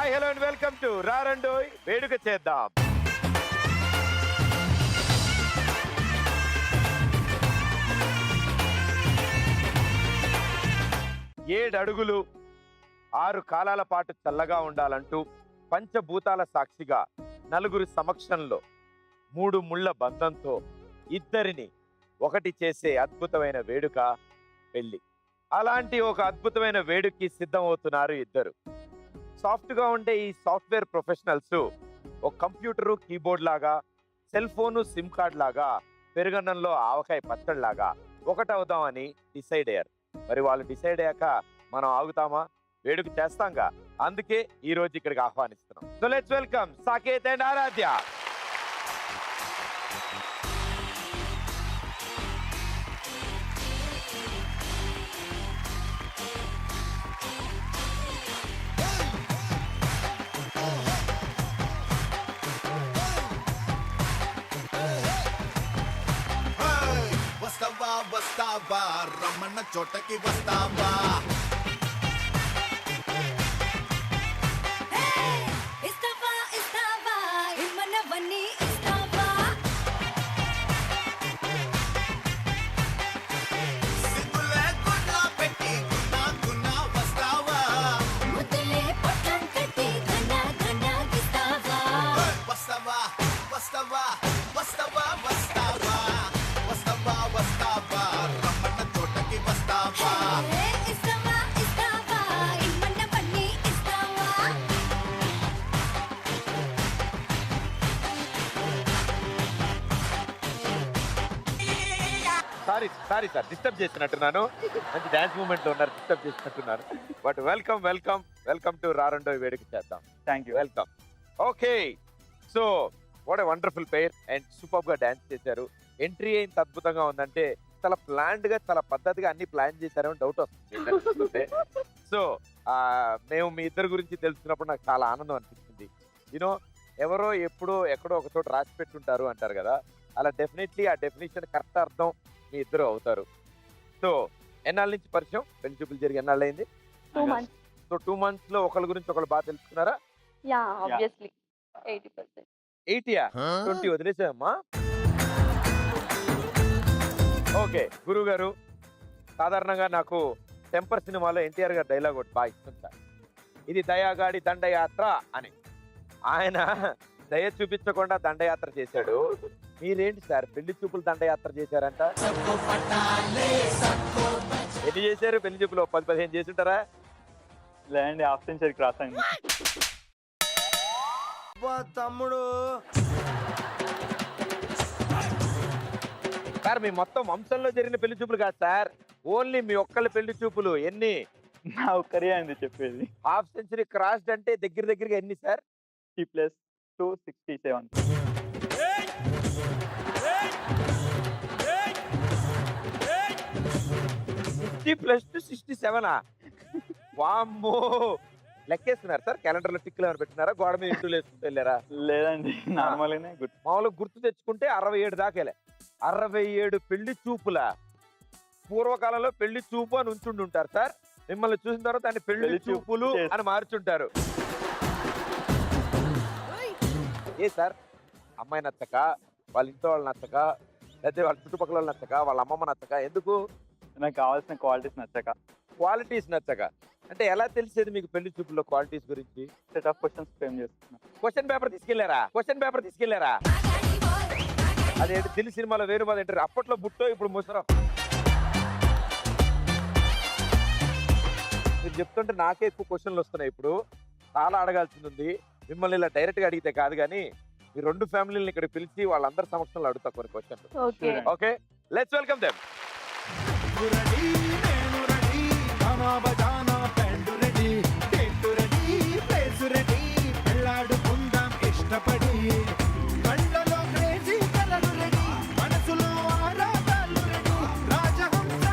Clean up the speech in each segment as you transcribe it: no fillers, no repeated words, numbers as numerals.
Hi hello and welcome to రారండోయ్ వేడుక చేద్దాం. ఏడు అడుగులు 6 కాలాల పాటు చల్లగా ఉండాలంటూ పంచభూతాల సాక్షిగా నలుగురు సమక్షంలో 3 ముళ్ళ బంధంతో ఇద్దరిని ఒకటి చేసే అద్భుతమైన వేడుక పెళ్లి. అలాంటి ఒక అద్భుతమైన వేడుకకి సిద్ధమవుతున్నారు ఇద్దరు. సాఫ్ట్గా ఉండే ఈ సాఫ్ట్వేర్ ప్రొఫెషనల్స్ ఒక కంప్యూటరు కీబోర్డ్ లాగా, సెల్ ఫోను సిమ్ కార్డ్ లాగా, పెరుగన్నంలో ఆవకాయ పచ్చడి లాగా ఒకటవుదామని డిసైడ్ అయ్యారు. మరి వాళ్ళు డిసైడ్ అయ్యాక మనం ఆగుతామా? వేడుక చేస్తాంగా. అందుకే ఈ రోజు ఇక్కడికి ఆహ్వానిస్తున్నాం. So let's welcome Saketh and Aaradhya. వస్తావా రమ్మన్న చోటకి వస్తావా? ఇస్తావా ఇస్తావా ఇమ్మన్నవన్నీ ఇస్తావా? సిగ్గులే గుడ్లా పెట్టి గున్నా వస్తావా? ముద్దులే పొట్టం కట్టి ఘన ఘన ఇస్తావా? వస్తావా వస్తావా వస్తావా వస్తావా వస్తావా వస్తావా రమ్మన్న చోటకి వస్తావా? ఇస్తావా ఇస్తావా ఇమ్మన్నవన్నీ ఇస్తావా? సారీ సార్, డిస్టర్బ్ చేసినట్టున్నాను. మంచి డాన్స్ మూమెంట్ లో ఉన్నారు, డిస్టర్బ్ చేసినట్టున్నాను. But welcome welcome welcome to రారండోయ్ వేడుక చేద్దాం. Thank you. Welcome. Okay, so what a wonderful pair and super గా డాన్స్ చేశారు. ఎంట్రీ ఎంత అద్భుతంగా ఉందంటే చాలా ప్లాన్డ్ గా, చాలా పద్ధతిగా అన్ని ప్లాన్ చేశారని డౌట్ వస్తుంది. సో మేము మీ ఇద్దరు గురించి తెలుసుకున్నప్పుడు నాకు చాలా ఆనందం అనిపించింది. యూనో, ఎవరో ఎప్పుడో ఎక్కడో ఒక చోట రాసి పెట్టుంటారు అంటారు కదా, అలా డెఫినెట్లీ ఆ డెఫినేషన్ కరెక్ట్ అర్థం మీ ఇద్దరు అవుతారు. సో ఎన్నాళ్ళ నుంచి పరిచయం? పెళ్లి చూపులు జరిగి ఎన్నాళ్ళు అయింది? 2 months. సో 2 months లో ఒకరి గురించి ఒకరు బాగా తెలుసుకున్నారా? Yeah, obviously. 80%. 80యా? 20 వదిలేసామా? ఓకే, గురువు గారు, సాధారణంగా నాకు టెంపర్ సినిమాలో ఎన్టీఆర్ గారు డైలాగ్ ఒకటి బాగా ఇష్టం సార్. ఇది దయాగాడి దండయాత్ర అని. ఆయన దయ చూపించకుండా దండయాత్ర చేశాడు. మీరేంటి సార్ పెళ్లి చూపులు దండయాత్ర చేశారంట? ఎన్ని చేశారు పెళ్లి చూపులు? 10-15 చేస్తుంటారా? లేదండి, హాఫ్ సెంచరీ క్రాస్ అయింది. తమ్ముడు సార్ మీ మొత్తం వంశంలో జరిగిన పెళ్లి చూపులు కాదు సార్, ఓన్లీ మీ ఒక్కళ్ళ పెళ్లి చూపులు ఎన్ని? నా ఒక్కరే అండి చెప్పేది. హాఫ్ సెంచరీ క్రాస్డ్ అంటే దగ్గరగా ఎన్ని సార్? 3+2 67. 60+2 67. వామ్మో, లెక్కేస్తున్నారు సార్? క్యాలెండర్ లో టిక్కులు ఏమైనా పెట్టినారా? గోడ మీద ఇంటూ వేసుకుంటూ వెళ్ళారా? లేదండి, నార్మల్గానే గుర్తు. మామూలుగా గుర్తు తెచ్చుకుంటే 67 దాకేలే. 67 పెళ్లి చూపుల. పూర్వకాలంలో పెళ్లి చూపు అని ఉంచుండి ఉంటారు సార్. మిమ్మల్ని చూసిన తర్వాత దాన్ని పెళ్లి చూపులు అని మార్చుంటారు. ఏ సార్, అమ్మాయి నచ్చక, వాళ్ళ ఇంట్లో వాళ్ళు నచ్చక, లేకపోతే వాళ్ళ చుట్టుపక్కల వాళ్ళు నచ్చక, వాళ్ళ అమ్మమ్మ నచ్చక? ఎందుకు? నాకు కావాల్సిన క్వాలిటీస్ నచ్చక. క్వాలిటీస్ నచ్చక అంటే ఎలా తెలిసేది మీకు పెళ్లి చూపుల్లో క్వాలిటీస్ గురించి? సెట్ ఆఫ్ క్వశ్చన్స్ ఫ్రేమ్ చేస్తున్నా. క్వశ్చన్ పేపర్ తీసుకెళ్లారా? అదేంటి దిల్ సినిమాలో వేరుమాది అంటారు, అప్పట్లో బుట్టో ఇప్పుడు ముసరం. మీరు చెప్తుంటే నాకే ఎక్కువ క్వశ్చన్లు వస్తున్నాయి. ఇప్పుడు చాలా అడగాల్సింది ఉంది. మిమ్మల్ని ఇలా డైరెక్ట్ గా అడిగితే కాదు కానీ ఈ 2 ఫ్యామిలీని ఇక్కడ పిలిచి వాళ్ళందరి సమక్షంలో అడుగుతా కొన్ని క్వశ్చన్లు. Okay. Okay, let's welcome them. ఇష్టపడి కళ్ళలో క్రేజీ కలలు రెడీ, మనసులో ఆరాధాలు రెడీ, రాజహంస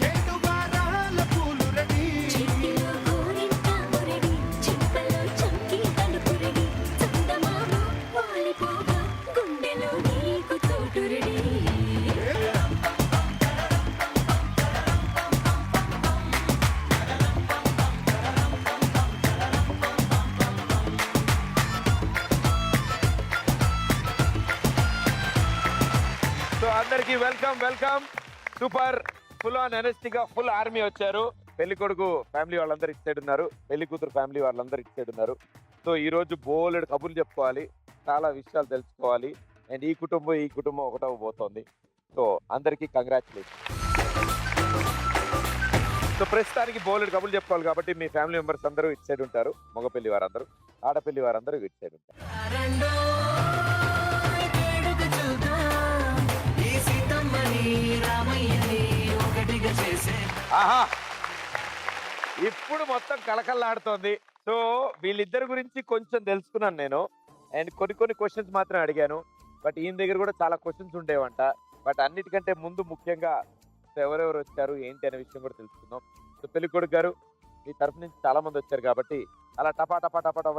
ఏడువారాల పూలు రెడీ. చిటిలో గోరింటాకు రెడీ, చిప్పలో చంకి తలుపు రెడీ, చందమామ వాలిపోగా గుండెలో నీకు చోటు రెడీ. అందరికి welcome welcome. Super full on ఎనర్జీగా ఫుల్ ఆర్మీ వచ్చారు. పెళ్లి కొడుకు ఫ్యామిలీ వాళ్ళందరూ ఇటు సైడ్ ఉన్నారు, పెళ్లి కూతురు ఫ్యామిలీ వాళ్ళందరూ ఇటు సైడ్ ఉన్నారు. సో ఈ రోజు బోలెడు కబుర్లు చెప్పుకోవాలి, చాలా విషయాలు తెలుసుకోవాలి. అండ్ ఈ కుటుంబం ఒకటవబోతోంది. సో అందరికీ కంగ్రాచులేషన్. సో ప్రస్తుతానికి బోలెడు కబుర్లు చెప్పుకోవాలి కాబట్టి మీ ఫ్యామిలీ మెంబర్స్ అందరూ ఇటు సైడ్ ఉంటారు, మగ పెళ్లి వారందరూ, ఆడపెళ్లి వారందరూ ఇటు సైడ్ ఉంటారు. ఆహా, ఇప్పుడు మొత్తం కళకళలాడుతోంది. సో వీళ్ళిద్దరి గురించి కొంచెం తెలుసుకున్నాను నేను. అండ్ కొన్ని క్వశ్చన్స్ మాత్రం అడిగాను. బట్ ఈయన దగ్గర కూడా చాలా క్వశ్చన్స్ ఉండేవంట. బట్ అన్నిటికంటే ముందు ముఖ్యంగా ఎవరెవరు వచ్చారు ఏంటి అనే విషయం కూడా తెలుసుకుందాం. సో పెళ్లి కొడుకు గారు, మీ తరఫు నుంచి చాలా మంది వచ్చారు కాబట్టి అలా టపా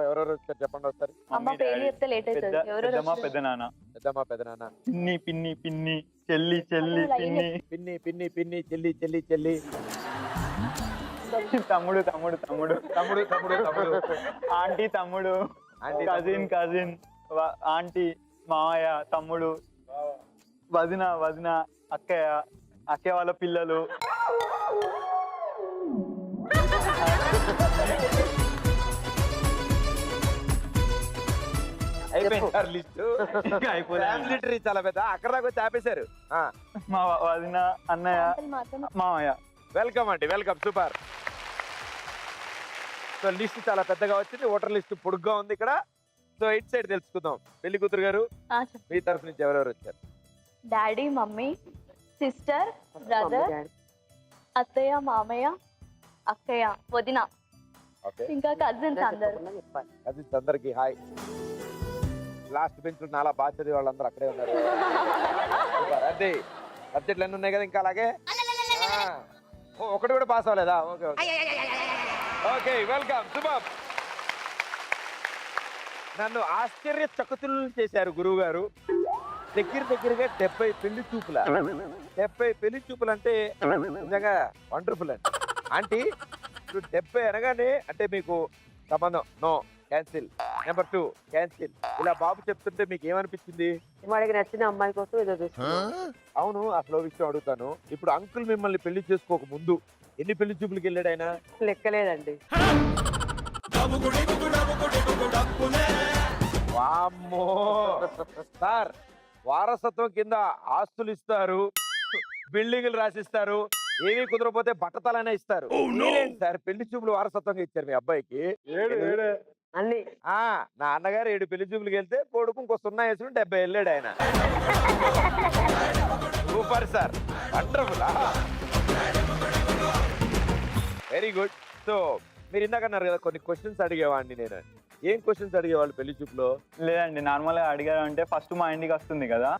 ఎవరెవరు వచ్చారు చెప్పండి ఒకసారి. అమ్మ పేరు చెప్తే లేట్ అవుతుంది. ఎవరు పెద్దమ్మ పెద్దనాన్న, పెద్దమ్మ పెదనాన్న, పిన్ని పిన్ని పిన్ని, చెల్లి చెల్లి పిన్ని, పిన్ని పిన్ని పిన్ని, చెల్లి చెల్లి చెల్లి, తమ్ముడు తమ్ముడు తమ్ముడు, తమ్ముడు తమ్ముడు తమ్ముడు, ఆంటీ తమ్ముడు, ఆంటీ కజిన్ కజిన్, ఆంటీ మామయ్య తమ్ముడు, వదిన వదిన, అక్కయ్య వాళ్ళ పిల్లలు. అయిపోయింది లిస్టు. ఇంకా అయిపోలేదు. ఫ్యామిలీ ట్రీ చాలా పెద్ద, అక్కడ దాకా వచ్చి ఆపేశారు. మా వదిన, అన్నయ్య, మాత్రం మామయ్య. వెల్కమ్ అండి, వెల్కమ్, సూపర్. సో లిస్ట్ చాలా పెద్దగా వచ్చింది, ఓటర్ లిస్ట్ పొడుగ్గా ఉంది ఇక్కడ. సో ఇటు సైడ్ తెలుసుకుందాం. పెళ్లి కూతురు గారు, మీ తరఫు నుంచి ఎవరెవరు వచ్చారు? డాడీ, మమ్మీ, సిస్టర్, బ్రదర్, అత్తయ్య, మామయ్య, అక్కయ్య, వదిన, ఓకే, ఇంకా కజిన్స్ అందరు. అది అందరికి హాయ్. లాస్ట్ బెంచ్ నాలా బాగా చదివి వాళ్ళందరూ అక్కడే ఉన్నారు. Super. అదే సబ్జెక్టులు అన్నీ ఉన్నాయి కదా ఇంకా అలాగే. ఒకటి కూడా పాస్ అవ్వలేదా? ఓకే ఓకే ఓకే, వెల్కమ్, శుభం. నన్ను ఆశ్చర్యచకితులను చేశారు గురువు గారు. దగ్గరగా 70 పెళ్లి చూపుల. 70 పెళ్లి చూపులు అంటే నిజంగా వండర్ఫుల్ అండి. ఆంటీ ఇప్పుడు 70 అనగానే అంటే మీకు సంబంధం నో, క్యాన్సిల్, నెంబర్ 2 క్యాన్సిల్, ఇలా బాబు చెప్తుంటే మీకు ఏమనిపించింది? వాడికి నచ్చిన అమ్మాయి కోసం ఏదో చూసుకున్నాం. అవును, అసలు ఓ విషయం అడుగుతాను. ఇప్పుడు అంకుల్ మిమ్మల్ని పెళ్లి చేసుకోక ముందు ఎన్ని పెళ్లి చూపులకి వెళ్ళాడు ఆయన? లెక్కలేదండి. వామ్మో సార్, వారసత్వం కింద ఆస్తులు ఇస్తారు, బిల్డింగ్లు రాసిస్తారు, ఏమీ కుదరపోతే బట్టతలనే ఇస్తారు. మీరేంటి సార్ పెళ్లి చూపులు వారసత్వంగా ఇచ్చారు మీ అబ్బాయికి? అన్ని నా అన్నగారు 7 పెళ్లి చూపులకి వెళ్తే కొడుకు ఇంకో 0 వేసుకుని 70 వెళ్ళాడు ఆయన. Super sir, wonderful, very good. So మీరు ఇందాక అన్నారు కదా కొన్ని క్వశ్చన్స్ అడిగేవాడిని నేను. ఏం క్వశ్చన్స్ అడిగేవాళ్ళు పెళ్లి చూపులో? లేదండి, నార్మల్ గా అడిగారు అంటే ఫస్ట్ మా ఇంటికి వస్తుంది కదా,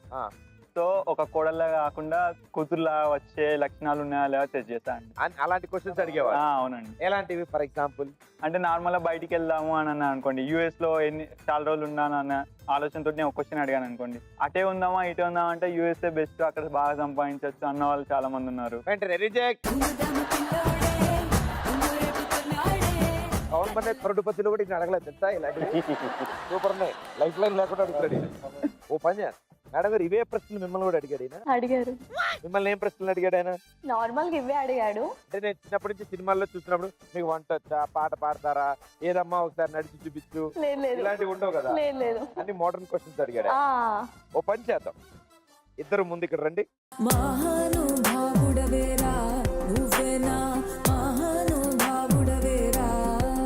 సో ఒక కోడల్లా కాకుండా కూతుర్లా వచ్చే లక్షణాలు ఉన్నాయా లేదా చెక్ చేస్తా అండి. అలాంటి క్వశ్చన్స్ అడిగేవాళ్ళు? అవునండి. ఎలాంటివి? ఫర్ ఎగ్జాంపుల్ అంటే నార్మల్ గా బయటికి వెళ్దాము అని అన్నా అనుకోండి, యుఎస్ లో చాలా రోజులు ఉన్నాను అన్న ఆలోచనతో నేను ఒక క్వశ్చన్ అడిగాను అనుకోండి, అటే ఉందామా ఇటే ఉందామా అంటే యుఎస్ఏ బెస్ట్, అక్కడ బాగా సంపాదించవచ్చు అన్న వాళ్ళు చాలా మంది ఉన్నారు. వెంటనే రిజెక్ట్. పవన్ కళ్యాణ్ కరోడుపతిలో కూడా ఇంకా అడగలేదు తెలుసా ఇలాంటివి. సూపర్ ఉన్నాయి, లైఫ్ లైన్ లేకుండా అడుగుతాడు. ఓ పని చేయాలి మేడం గారు, ఇవే ప్రశ్నలు మిమ్మల్ని కూడా అడిగాడు ఆయన? అడిగారు. మిమ్మల్ని ఏం ప్రశ్నలు అడిగాడు ఆయన? నార్మల్ గా ఇవే అడిగాడు. అంటే నేను చిన్నప్పటి నుంచి సినిమాల్లో చూసినప్పుడు మీకు వంట వచ్చా, పాట పాడతారా, ఏదమ్మా ఒకసారి నడిచి చూపించు, ఇలాంటివి ఉండవు కదా, లేదు. అన్ని మోడర్న్ క్వశ్చన్స్ అడిగాడు. ఓ పని చేద్దాం, ఇద్దరు ముందు ఇక్కడ రండి.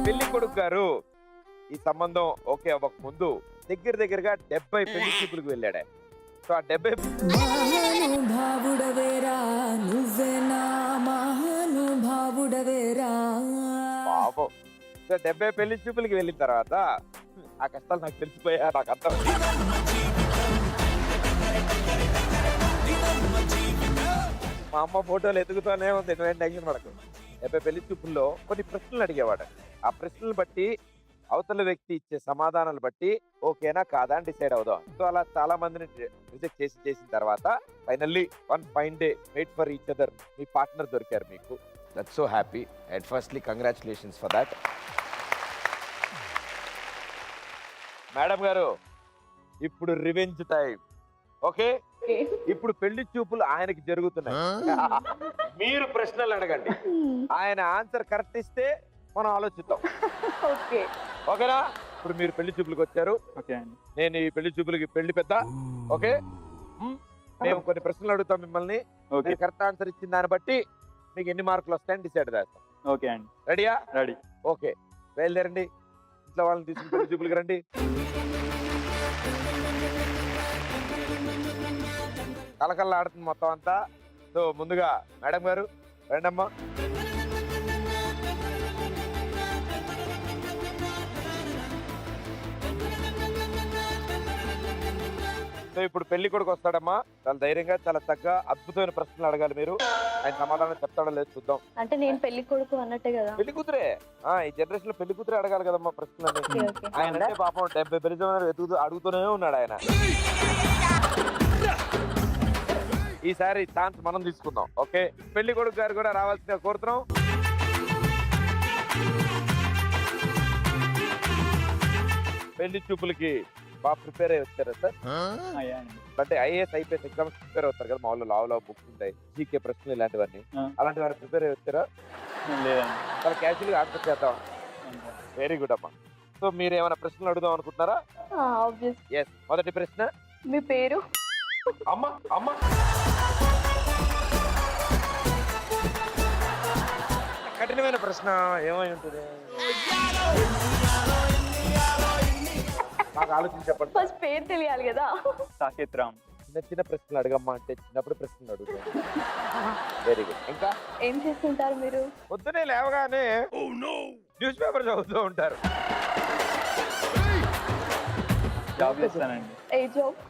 పెళ్లి కొడుకు గారు, ఈ సంబంధం ఓకే అవ్వక ముందు దగ్గరగా 70 పెళ్లి చూపులకు వెళ్ళాడు. సో ఆ 70 పాపం. సో 70 పెళ్లి చూపులకి వెళ్ళిన తర్వాత ఆ కష్టాలు నాకు తెలిసిపోయా, నాకు అర్థం. మా అమ్మ ఫోటోలు ఎదుగుతూనే ఉంది, నువ్వేం టెన్షన్ పడకు. 70 పెళ్లి చూపుల్లో కొన్ని ప్రశ్నలు అడిగేవాడు. ఆ ప్రశ్నలు బట్టి అవతల వ్యక్తి ఇచ్చే సమాధానాలు బట్టి ఓకేనా కాదా అని డిసైడ్ అవుదాం. సో అలా చాలా మందిని రిజెక్ట్ చేసిన తర్వాత finally one fine day made for each other me partner దొరికారు మీకు. That's so happy and firstly congratulations for that. Madam గారు, ఇప్పుడు రివెంజ్ టైం. Okay, okay. ఇప్పుడు పెళ్లి చూపులు ఆయనకి జరుగుతున్నాయి. మీరు ప్రశ్నలు అడగండి, ఆయన ఆన్సర్ కరెక్ట్ ఇస్తే మనం ఆలోచిద్దాం. ఓకే. ఓకేనా? ఇప్పుడు మీరు పెళ్లి చూపులకు వచ్చారు, ఓకే అండి. నేను ఈ పెళ్లి చూపులకి పెళ్లి పెద్ద. ఓకే, మేము కొన్ని ప్రశ్నలు అడుగుతాం మిమ్మల్ని. ఓకే మీరు కరెక్ట్ ఆన్సర్ ఇచ్చిన దాన్ని బట్టి మీకు ఎన్ని మార్కులు వస్తాయని డిసైడ్ చేస్తాం. ఓకే అండి. రెడీయా? రెడీ. ఓకే, బయలుదేరండి. ఇంట్లో వాళ్ళని తీసుకుని పెళ్లి చూపులకి రండి. కలకల్లా ఆడుతుంది మొత్తం అంతా. సో ముందుగా మేడం గారు రండమ్మా. సో ఇప్పుడు పెళ్లి కొడుకు వస్తాడమ్మా. చాలా ధైర్యంగా, చాలా చక్కగా, అద్భుతమైన ప్రశ్నలు అడగాలి మీరు. ఆయన సమాధానం చెప్తాడో లేదు చూద్దాం. అంటే నేను పెళ్లి కొడుకు అన్నట్టే కదా. పెళ్లి కూతురే, ఈ జనరేషన్ లో పెళ్లి కూతురే అడగాలి కదమ్మా ప్రశ్నలు. Okay, okay. ఆయన అంటే పాపం 70 పెళ్లి అడుగుతూనే ఉన్నాడు ఆయన. ఈసారి ఛాన్స్ మనం తీసుకుందాం. ఓకే, పెళ్లి కొడుకు గారు కూడా రావాల్సిందిగా కోరుతున్నాం. పెళ్లి చూపులకి బాగా ప్రిపేర్ అయ్యి వచ్చారా సార్? అయ్యా అండి. అంటే ఐఏఎస్ ఐపీఎస్ ఎగ్జామ్స్ ప్రిపేర్ అవుతారు కదా మామూలు, లావు బుక్స్ ఉంటాయి, జీకే ప్రశ్నలు ఇలాంటివన్నీ. అలాంటి వారు ప్రిపేర్ అయ్యి వచ్చారా? లేదండి. చాలా క్యాజువల్ గా ఆన్సర్ చేద్దాం. వెరీ గుడ్ అమ్మా. సో మీరు ఏమైనా ప్రశ్నలు అడుగుదాం అనుకుంటున్నారా? ఆబ్వియస్. ఎస్. మొదటి ప్రశ్న, మీ పేరు? అమ్మ అమ్మ కఠినమైన ప్రశ్న ఏమై ఉంటుంది? నాకు ఆలోచించి చెప్పండి. ఫస్ట్ పేరు తెలియాలి కదా. సాకేత్ రామ్. చిన్న చిన్న ప్రశ్నలు అడగమ్మా అంటే చిన్నప్పుడు ప్రశ్నలు అడుగుతాం. Very good. ఇంకా ఏం చేస్తుంటారు మీరు? పొద్దునే లేవగానే న్యూస్ పేపర్ చదువుతూ ఉంటారు. జాబ్ చేస్తానండి. ఏ జాబ్?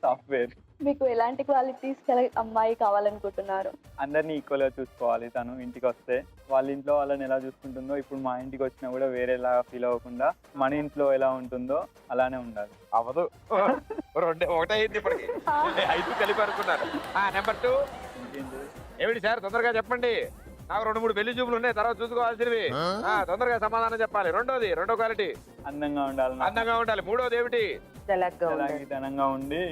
సాఫ్ట్వేర్. మీకు ఎలాంటి క్వాలిటీస్ గల అమ్మాయి కావాలనుకుంటున్నారు? అందరినీ ఈక్వల్ గా చూసుకోవాలి. తను ఇంటికి వస్తే వాళ్ళ ఇంట్లో వాళ్ళని ఎలా చూసుకుంటుందో ఇప్పుడు మా ఇంటికి వచ్చినా కూడా వేరేలా ఫీల్ అవ్వకుండా మన ఇంట్లో ఎలా ఉంటుందో అలానే ఉండాలి. అవ్వదు. ఒకటే అయింది ఇప్పటికి, 5 కలిపి అనుకున్నారు. నెంబర్ 2 ఇంకేంటి? ఏమిటి సార్ తొందరగా చెప్పండి, నాకు 2-3 పెళ్లి చూపులు ఉన్నాయి, తర్వాత చూసుకోవాల్సినవి. తొందరగా సమాధానం చెప్పాలి. రెండో క్వాలిటీ అందంగా ఉండాలి. అందంగా ఉండాలి. మూడోది ఏమిటి? తెలంగాణగా ఉండి.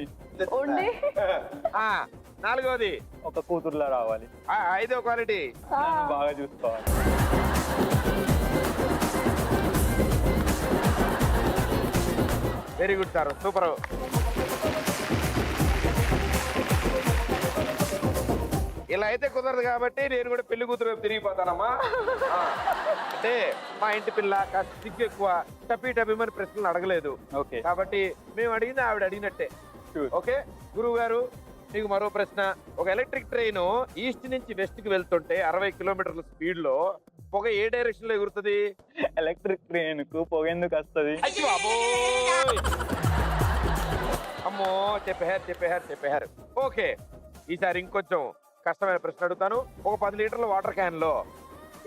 నాలుగోది ఒక కూతురులా రావాలి. 5వ క్వాలిటీ నన్ను బాగా చూసుకోవాలి. Very good sir, super. ఇలా అయితే కుదరదు కాబట్టి నేను కూడా పెళ్లి కూతురు వైపు తిరిగిపోతానమ్మా. అంటే మా ఇంటి పిల్ల కాస్త సిగ్గు ఎక్కువ, టపీమని ప్రశ్నలు అడగలేదు. ఓకే కాబట్టి మేము అడిగింది ఆవిడ అడిగినట్టే. ఓకే గురువు గారు, మీకు మరో ప్రశ్న. ఒక ఎలక్ట్రిక్ ట్రైన్ ఈస్ట్ నుంచి వెస్ట్ కి వెళ్తుంటే 60 కిలోమీటర్ల స్పీడ్ లో పొగ ఏ డైరెక్షన్ లో ఎగురుతుంది? ఎలక్ట్రిక్ ట్రైన్ కు పొగ ఎందుకు వస్తుంది? అమ్మో, చెప్పేహారు. ఓకే, ఈసారి ఇంకొంచెం కష్టమైన ప్రశ్న అడుగుతాను. ఒక 10 లీటర్ల వాటర్ క్యాన్ లో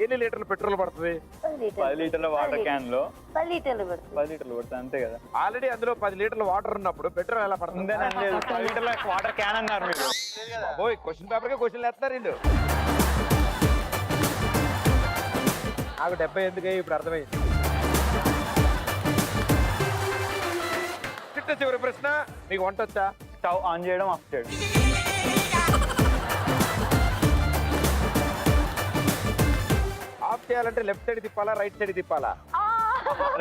ఎన్ని లీటర్ల పెట్రోల్ పడుతుంది? 10 లీటర్ల వాటర్ క్యాన్ లో 10 లీటర్లు పడుతుంది. 10 లీటర్లు పడుతుంది అంతే కదా. ఆల్రెడీ అందులో 10 లీటర్ల వాటర్ ఉన్నప్పుడు పెట్రోల్ ఎలా పడుతుంది? 10 లీటర్ల వాటర్ క్యాన్ అన్నారు మీరు. ఓయ్, క్వశ్చన్ పేపర్ కి క్వశ్చన్లు వేస్తున్నారు వీళ్ళు. నాకు 70 ఎందుకయ్యి ఇప్పుడు అర్థమైంది. చివరి ప్రశ్న, మీకు వంట వచ్చా? స్టవ్ ఆన్ చేయడం, ఆఫ్ చేయడం. ఆఫ్ చేయాలంటే లెఫ్ట్ సైడ్ తిప్పాలా, రైట్ సైడ్ తిప్పాలా?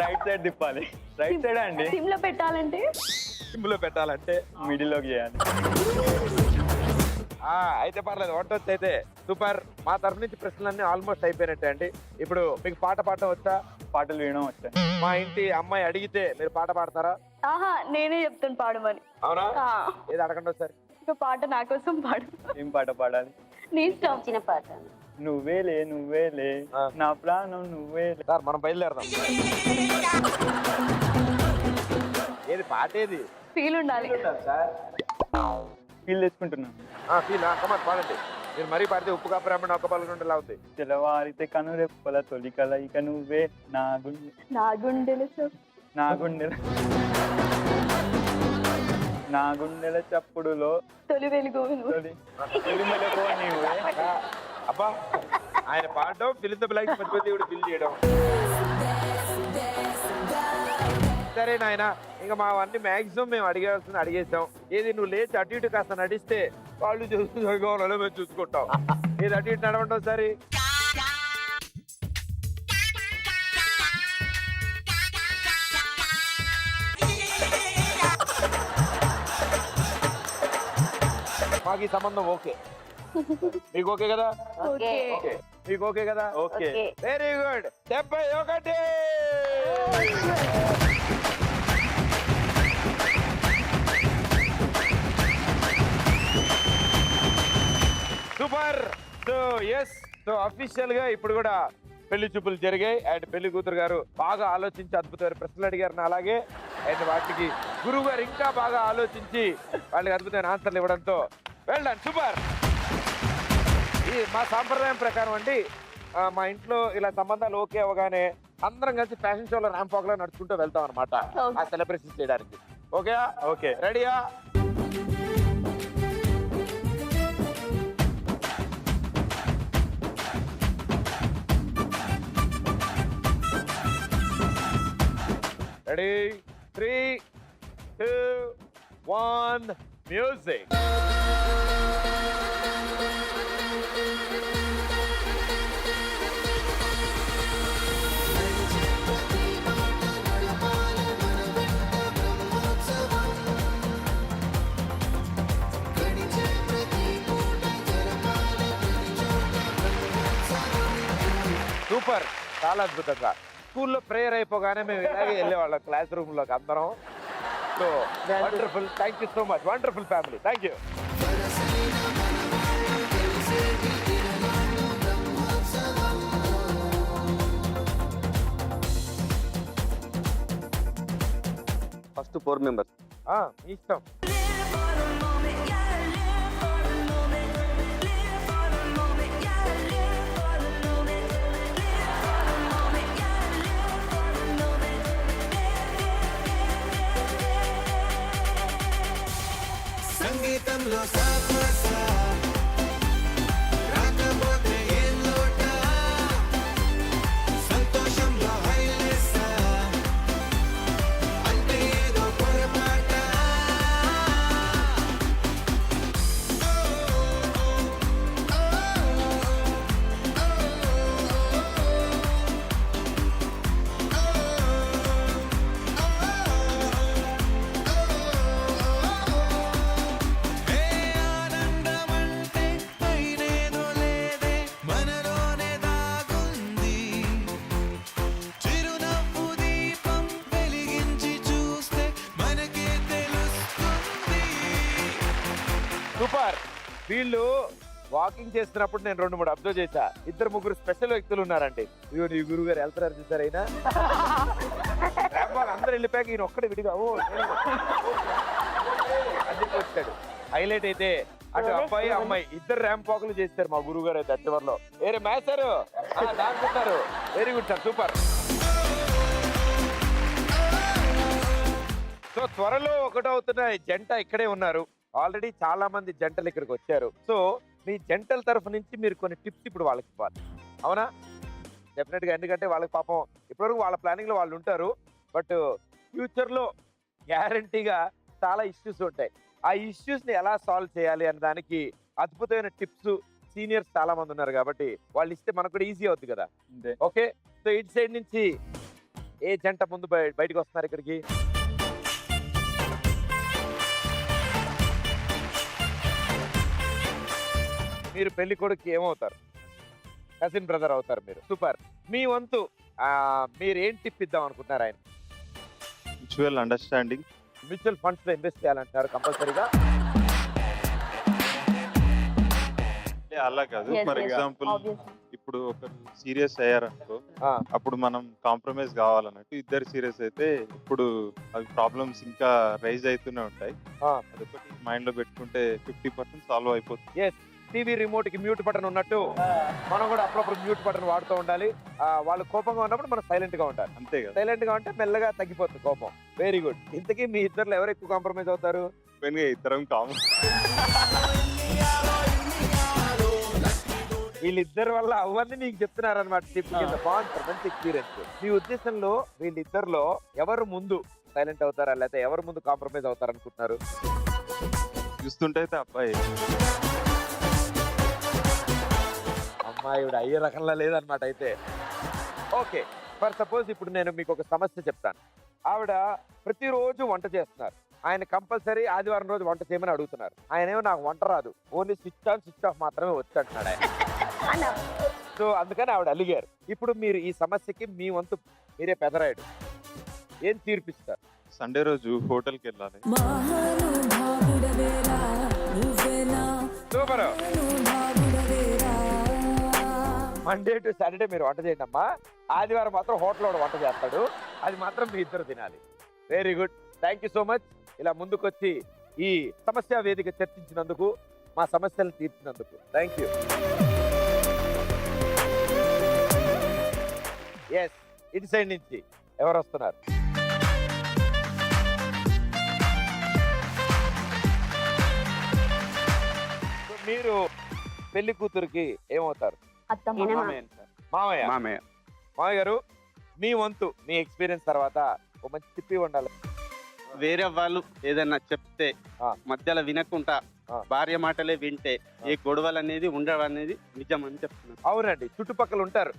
రైట్ సైడ్ తిప్పాలి. రైట్ సైడ్ అండి. సిమ్ లో పెట్టాలంటే? సిమ్ లో పెట్టాలంటే మిడిల్ లోకి చేయాలి. అయితే పర్లేదు, వంట వచ్చి అయితే సూపర్. మా తరఫు నుంచి ప్రశ్నలన్నీ ఆల్మోస్ట్ అయిపోయినట్టే అండి. ఇప్పుడు మీకు పాట పాడటం వచ్చా? పాటలు వినడం వచ్చాయి. మా ఇంటి అమ్మాయి అడిగితే మీరు పాట పాడతారా? నేనే చెప్తాను పాడమని. అవునా? ఏది అడగండి ఒకసారి. ఒక పాట నా కోసం పాడు. ఏం పాట పాడాలి? నీ ఇష్టం. చిన్న పాట. నువ్వేలే నా ప్రాణం నువ్వేలే. సార్ మనం బయలుదేరదాం. ఏది పాట? ఏది ఫీల్ ఉండాలి సార్? ఫీల్ తెచ్చుకుంటున్నాను. ఫీల్ కమాన్ పాడండి. మీరు మరీ పాడితే ఉప్పు కాపురామని ఒక పళ్ళు నుండి లాగుతాయి. తెల్లవారితే కనురెప్పల తొలికల ఇక నువ్వే నా గుండెల చప్పుడులో తొలి వెలుగు మెలకువ నీవే. అబ్బా, ఆయన పాడడం ఫిల్ ఇన్ ద బ్లాంక్స్ మధ్య దేవుడు ఫిల్ చేయడం. సరే నాయన, ఇంకా మావన్నీ మాక్సిమం మేము అడిగాల్సింది అడిగేసాం. ఏది నువ్వు లేచి అటు ఇటు కాస్త నడిస్తే వాళ్ళు చూసుకోవాలో మేము చూసుకుంటాం. ఏది అటు ఇటు నడవండి ఒకసారి. మాకు ఈ సంబంధం ఓకే. మీకు ఓకే కదా? ఓకే. ఓకే. మీకు ఓకే కదా? Okay. Very good. 71. Super. So yes, so official గా ఇప్పుడు కూడా పెళ్లి చూపులు జరిగాయి. అండ్ పెళ్లి కూతురు గారు బాగా ఆలోచించి అద్భుతమైన ప్రశ్నలు అడిగారు నా అలాగే. అండ్ వాటికి గురువు గారు ఇంకా బాగా ఆలోచించి వాళ్ళకి అద్భుతమైన ఆన్సర్లు ఇవ్వడంతో వెల్ డన్, సూపర్. ఈ మా సాంప్రదాయం ప్రకారం అండి, మా ఇంట్లో ఇలా సంబంధాలు ఓకే అవగానే అందరం కలిసి ఫ్యాషన్ షోలో ర్యాంప్ వాక్ లో నడుచుకుంటూ వెళ్తాం అనమాట ఆ సెలబ్రేషన్ చేయడానికి. Okay okay. రెడీయా? రెడీ? 3, 2, 1 మ్యూజిక్. సూపర్, చాలా అద్భుతంగా. స్కూల్లో ప్రేయర్ అయిపోగానే మేము ఇలాగే వెళ్ళేవాళ్ళం క్లాస్ రూమ్ లోకి అందరం. So wonderful, thank you so much, wonderful family, thank you. First 4 members. మీ ఇష్టం. సంగీతంలో సాపసా రాకపోతే ఏం లోట, సంతోషంలో హైలేసా అంటే ఏదో పొరపాట. ఆనందమంటే పైనేదో లేదే మనలోనే దాగుంది, చిరునవ్వు దీపం వెలిగించి చూస్తే మనకే తెలుస్తుంది. సూపర్. వీళ్ళు వాకింగ్ చేస్తున్నప్పుడు నేను 2-3 అబ్జర్వ్ చేశా. 2-3 స్పెషల్ వ్యక్తులు ఉన్నారండి. ఇదిగో నీ గురువు గారు వెళ్తారు చూసారు. అయినా అందరూ వెళ్ళిపోయాక ఈయన ఒక్కడే విడిగా అది వచ్చాడు. హైలైట్ అయితే అటు అబ్బాయి అమ్మాయి ఇద్దరు ర్యాంప్ వాకులు చేస్తారు మా గురువు గారు అయితే చివరిలో. వేరే మేస్తారు దాచుకుంటారు. Very good sir, super. So త్వరలో ఒకటవుతున్న జంట ఇక్కడే ఉన్నారు. ఆల్రెడీ చాలా మంది జంటలు ఇక్కడికి వచ్చారు. సో మీ జంటల తరఫు నుంచి మీరు కొన్ని టిప్స్ ఇప్పుడు వాళ్ళకి ఇవ్వాలి, అవునా? డెఫినెట్ గా, ఎందుకంటే వాళ్ళకి పాపం ఇప్పటివరకు వాళ్ళ ప్లానింగ్ లో వాళ్ళు ఉంటారు. బట్ ఫ్యూచర్ లో గ్యారంటీగా చాలా ఇష్యూస్ ఉంటాయి. ఆ ఇష్యూస్ ని ఎలా సాల్వ్ చేయాలి అనే దానికి అద్భుతమైన టిప్స్ సీనియర్స్ చాలా మంది ఉన్నారు కాబట్టి వాళ్ళు ఇస్తే మనకు కూడా ఈజీ అవుతుంది కదా. అంతే. ఓకే, సో ఇటు సైడ్ నుంచి ఏ జంట ముందు బయటకు వస్తున్నారు ఇక్కడికి? మీరు పెళ్లి కొడుకు ఏమవుతారు? కజిన్ బ్రదర్ అవుతారు మీరు. సూపర్. మీ వంతు మీరు ఏం టిప్ ఇద్దాం అనుకుంటున్నారు ఆయన? Mutual understanding. మ్యూచువల్ ఫండ్స్ లో ఇన్వెస్ట్ చేయాలంటారు కంపల్సరీగా? అలా కాదు, Yes, for yes, example obviously. ఇప్పుడు ఒకరు సీరియస్ అయ్యారనుకో, ఆ, అప్పుడు మనం కాంప్రమైజ్ కావాలన్నట్టు. ఇద్దరు సీరియస్ అయితే ఇప్పుడు అవి ప్రాబ్లమ్స్ ఇంకా రైజ్ అవుతూనే ఉంటాయి. ఆ. అదొకటి మైండ్ లో పెట్టుకుంటే 50% సాల్వ్ అయిపోతుంది. ఎస్, టీవీ రిమోట్ కి మ్యూట్ బటన్ ఉన్నట్టు మనం కూడా అప్పుడప్పుడు మ్యూట్ బటన్ వాడుతూ ఉండాలి. వాళ్ళు కోపంగా ఉన్నప్పుడు మనం సైలెంట్ గా ఉండాలి. అంతే కదా. సైలెంట్ గా ఉంటే మెల్లగా తగ్గిపోతుంది కోపం. Very good. ఇంతకీ మీ ఇద్దరు ఎవరు ఎక్కువ కాంప్రమైజ్ అవుతారు? ఇద్దరం కామన్. వీళ్ళిద్దరి వల్ల అవన్నీ నీకు చెప్తున్నారన్నమాట. టిప్ కింద బాగుంటుంది, మంచి ఎక్స్పీరియన్స్. మీ ఉద్దేశంలో వీళ్ళిద్దరిలో ఎవరు ముందు సైలెంట్ అవుతారా లేకపోతే ఎవరి ముందు కాంప్రమైజ్ అవుతారు అనుకుంటున్నారు? చూస్తుంటే అయితే అబ్బాయి అమ్మాయి ఇవిడ అయ్యే రకంలా లేదనమాట అయితే. ఓకే, ఫర్ సపోజ్ ఇప్పుడు నేను మీకు ఒక సమస్య చెప్తాను. ఆవిడ ప్రతిరోజు వంట చేస్తున్నారు, ఆయన కంపల్సరీ ఆదివారం రోజు వంట చేయమని అడుగుతున్నారు. ఆయన ఏమో నాకు వంట రాదు, only switch on switch off మాత్రమే వచ్చు అంటున్నాడు ఆయన. సో అందుకని ఆవిడ అలిగారు. ఇప్పుడు మీరు ఈ సమస్యకి మీ వంతు మీరే పెదరాయుడు, ఏం తీర్పిస్తారు? సండే రోజు హోటల్కి వెళ్ళాలి. సూపర్. మండే టు సాటర్డే మీరు వంట చేయండి అమ్మా, ఆదివారం మాత్రం హోటల్లో వంట చేస్తాడు, అది మాత్రం మీ ఇద్దరు తినాలి. Very good, thank you so much. ఇలా ముందుకొచ్చి ఈ సమస్య వేదిక చర్చించినందుకు, మా సమస్యలను తీర్చినందుకు థ్యాంక్ యూ. ఎస్, ఇటు సైడ్ నుంచి ఎవరు వస్తున్నారు? So, మీరు పెళ్లి కూతురికి ఏమవుతారు? అత్తమ్మ. మామయ్య. మామయ్య. మామయ్య గారు, మీ వంతు మీ ఎక్స్పీరియన్స్ తర్వాత ఒక మంచి టిప్పి ఉండాలి. వేరే వాళ్ళు ఏదైనా చెప్తే ఆ. మధ్యలో వినకుండా ఆ. భార్య మాటలే వింటే ఏ గొడవలు అనేది ఉండవు అనేది నిజం అని చెప్తున్నాను. అవునండి, చుట్టుపక్కల ఉంటారు,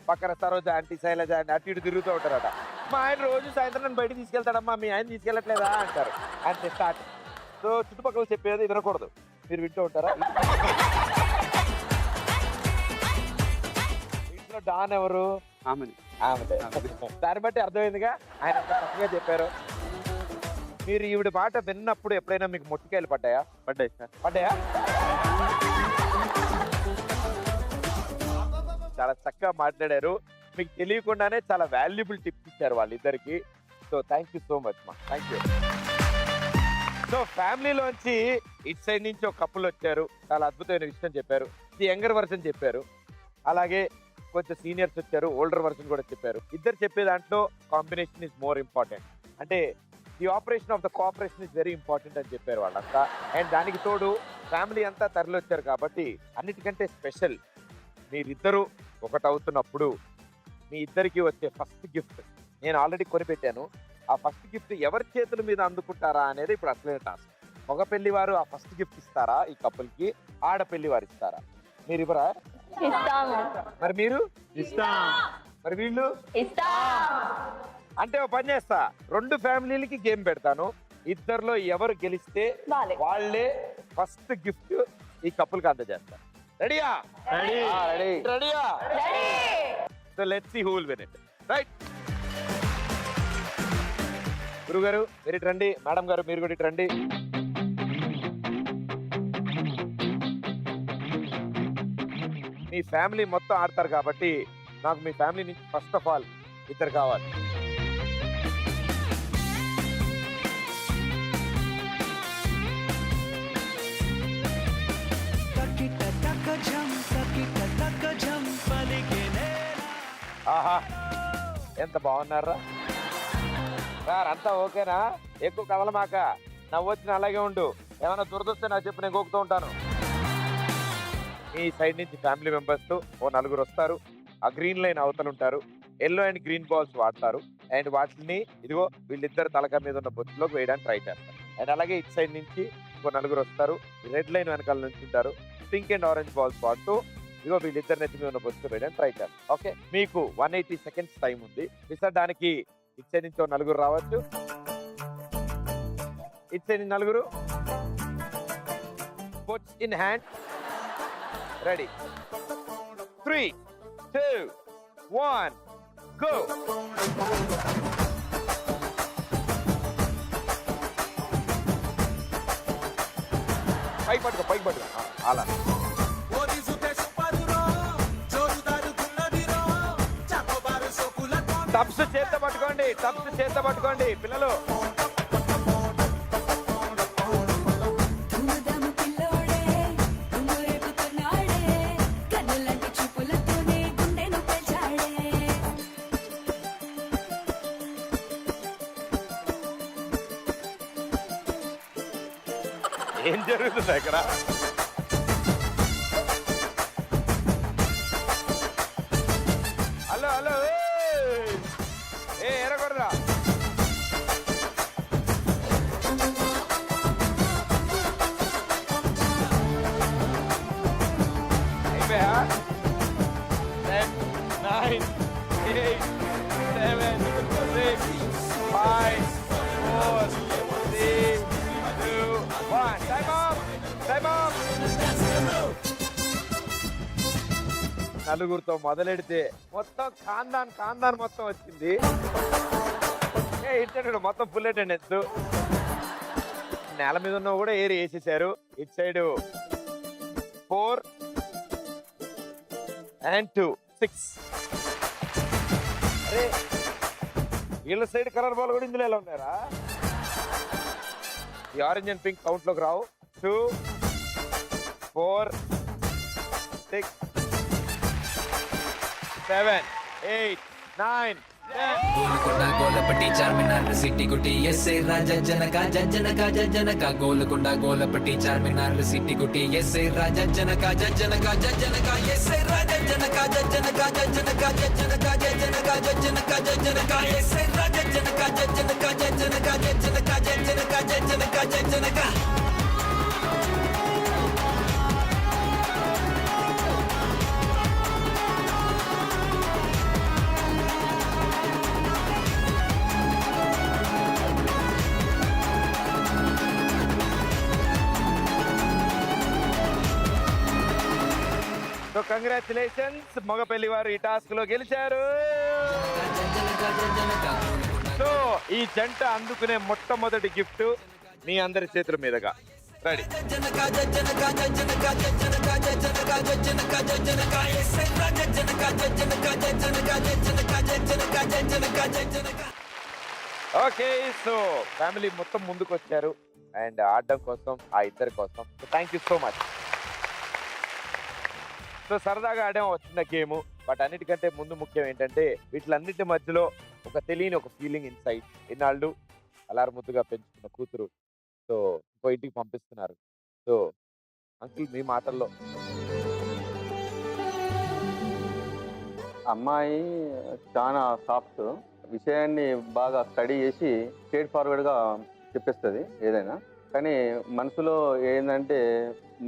పక్కన సరోజ ఆంటీ, శైలజ ఆంటీ అటు ఇటు తిరుగుతూ ఉంటారట. మా ఆయన రోజు సాయంత్రం నన్ను బయటికి తీసుకెళ్తాడమ్మా, మీ ఆయన తీసుకెళ్ళట్లేదా అంటారు. అంతే, స్టార్ట్. సో చుట్టుపక్కల చెప్పేది వినకూడదు, మీరు వింటూ ఉంటారా? ఇంట్లో డాన్ ఎవరు? ఆమెని. ఆమె. దాన్ని బట్టి అర్థమైందిగా ఆయన ఎంత చక్కగా చెప్పారు. మీరు ఈవిడ మాట విన్నప్పుడు ఎప్పుడైనా మీకు మొట్టికాయలు పడ్డాయా? పడ్డాయి సార్. పడ్డాయా? చాలా చక్కగా మాట్లాడారు, మీకు తెలియకుండానే చాలా వాల్యుబుల్ టిప్స్ ఇచ్చారు వాళ్ళిద్దరికి. So thank you so much మా, థ్యాంక్ యూ. సో ఫ్యామిలీలోంచి ఇటు సైడ్ నుంచి ఒక కప్పులు వచ్చారు, చాలా అద్భుతమైన విషయం చెప్పారు. ఇది యంగర్ వర్షన్ చెప్పారు, అలాగే కొంచెం సీనియర్స్ వచ్చారు, ఓల్డర్ వర్షన్ కూడా చెప్పారు. ఇద్దరు చెప్పే దాంట్లో కాంబినేషన్ ఇస్ మోర్ ఇంపార్టెంట్, అంటే the operation of the cooperation is very important అని చెప్పారు వాళ్ళంతా. అండ్ దానికి తోడు ఫ్యామిలీ అంతా తరలి వచ్చారు కాబట్టి అన్నిటికంటే స్పెషల్, మీరిద్దరూ ఒకటవుతున్నప్పుడు మీ ఇద్దరికి వచ్చే ఫస్ట్ గిఫ్ట్ నేను ఆల్రెడీ కొనిపెట్టాను. ఆ ఫస్ట్ గిఫ్ట్ ఎవరి చేతుల మీద అందుకుంటారా అనేది ఇప్పుడు అసలైన టాస్క్. మగ పెళ్లి వారు ఆ ఫస్ట్ గిఫ్ట్ ఇస్తారా ఈ కపుల్కి, ఆడపెళ్లి వారు ఇస్తారా? మీరు ఇవ్వరా? ఇస్తాము. మరి మీరు? మరి వీళ్ళు? అంటే ఒక పని చేస్తా, రెండు ఫ్యామిలీలకి గేమ్ పెడతాను, ఇద్దరిలో ఎవరు గెలిస్తే వాళ్ళే ఫస్ట్ గిఫ్ట్ ఈ కపుల్కి అందజేస్తారు. రెడీయా? రెడీయా? So let's see who will win it. Right, గురుగారు మీరు ఇటు రండి, మేడం గారు మీరు కూడా ఇటు రండి. మీ ఫ్యామిలీ మొత్తం ఆడతారు కాబట్టి నాకు మీ ఫ్యామిలీ నుంచి ఫస్ట్ ఆఫ్ ఆల్ ఇద్దరు కావాలి. ఆహా, ఎంత బాగున్నారా సార్, అంతా ఓకేనా? ఎక్కువ కదలమాక, నవ్వొచ్చిన అలాగే ఉండు, ఏమైనా దురదొస్తే నాకు చెప్పి నేను గోకుతూ ఉంటాను. మీ సైడ్ నుంచి ఫ్యామిలీ మెంబర్స్ ఓ నలుగురు వస్తారు, ఆ గ్రీన్ లైన్ అవతలు ఉంటారు, ఎల్లో అండ్ గ్రీన్ బాల్స్ వాడతారు. అండ్ వాటిని ఇదిగో వీళ్ళిద్దరు తలక మీద ఉన్న బొచ్చులోకి వేయడానికి ట్రై చేస్తారు. అండ్ అలాగే ఇటు సైడ్ నుంచి ఇంకో నలుగురు వస్తారు, రెడ్ లైన్ వెనకాల నుంచి ఉంటారు, పింక్ అండ్ ఆరెంజ్ బాల్స్ వాడుతూ ఇదిగో వీళ్ళిద్దరు నెత్తి మీద ఉన్న బొచ్చు వేయడానికి ట్రై చేస్తారు. ఓకే, మీకు 180 సెకండ్స్ టైం ఉంది. విసరడానికి ఇటు సైడ్ నుంచి నలుగురు రావచ్చు, ఇటు సైడ్ నుంచి నలుగురు, బొచ్ ఇన్ హ్యాండ్, రెడీ, 3, 2, 1, go. పైకి పట్టుకో, అలా. టబ్స్ చేత పట్టుకోండి పిల్లలు. ఏం జరుగుతుంది ఇక్కడ? హలో హలో, ఏ ఎరగొడరా, నలుగురితో మొదలెడితే మొత్తం ఖాందాన్ మొత్తం వచ్చింది. ఇటు మొత్తం ఫుల్ అటెండెన్స్. నేల మీద ఉన్న కూడా ఏరి వేసేసారు. ఇటు సైడ్ 4 and 2 6. అరే వీళ్ళ సైడ్ కలర్ బాల్ కూడా ఇందులో ఎలా ఉన్నారా? ఈ ఆరెంజ్ అండ్ పింక్ కౌంట్ లోకి రావు. 2 4 6 7 8 9 గోల్కొండ గోలపట్టి చార్మినార్ సిటీ గుట్టి ఎస్ఏ రాజా జనక జనక జనక గోల్కొండ గోలపట్టి చార్మినార్ సిటీ గుట్టి ఎస్ఏ రాజా జనక జనక జనక ఎస్ఏ రాజా జనక జనక జనక జనక జనక జనక జనక ఎస్ఏ రాజా జనక జనక జనక జనక జనక జనక జనక. సో కంగ్రాచులేషన్స్, మగ పెళ్లి వారు ఈ టాస్క్ లో గెలిచారు. సో ఈ జంట అందుకునే మొట్టమొదటి గిఫ్ట్ మీ అందరి చేతుల మీదుగా. రెడీ? ఓకే, సో ఫ్యామిలీ మొత్తం ముందుకు వచ్చారు అండ్ ఆడడం కోసం ఆ ఇద్దరి కోసం. Thank you so much. So సరదాగా ఆడాం వచ్చిన గేమ్. బట్ అన్నిటికంటే ముందు ముఖ్యం ఏంటంటే వీటిలన్నిటి మధ్యలో ఒక తెలియని ఒక ఫీలింగ్ ఇన్సైడ్. ఇన్నాళ్ళు అలారు ముద్దుగా పెంచుకున్న కూతురు సో ఇంకో ఇంటికి పంపిస్తున్నారు. సో అంకుల్ మీ మాటల్లో. అమ్మాయి చాలా సాఫ్ట్, విషయాన్ని బాగా స్టడీ చేసి స్ట్రేట్ ఫార్వర్డ్గా చెప్పేస్తుంది ఏదైనా. కానీ మనసులో ఏంటంటే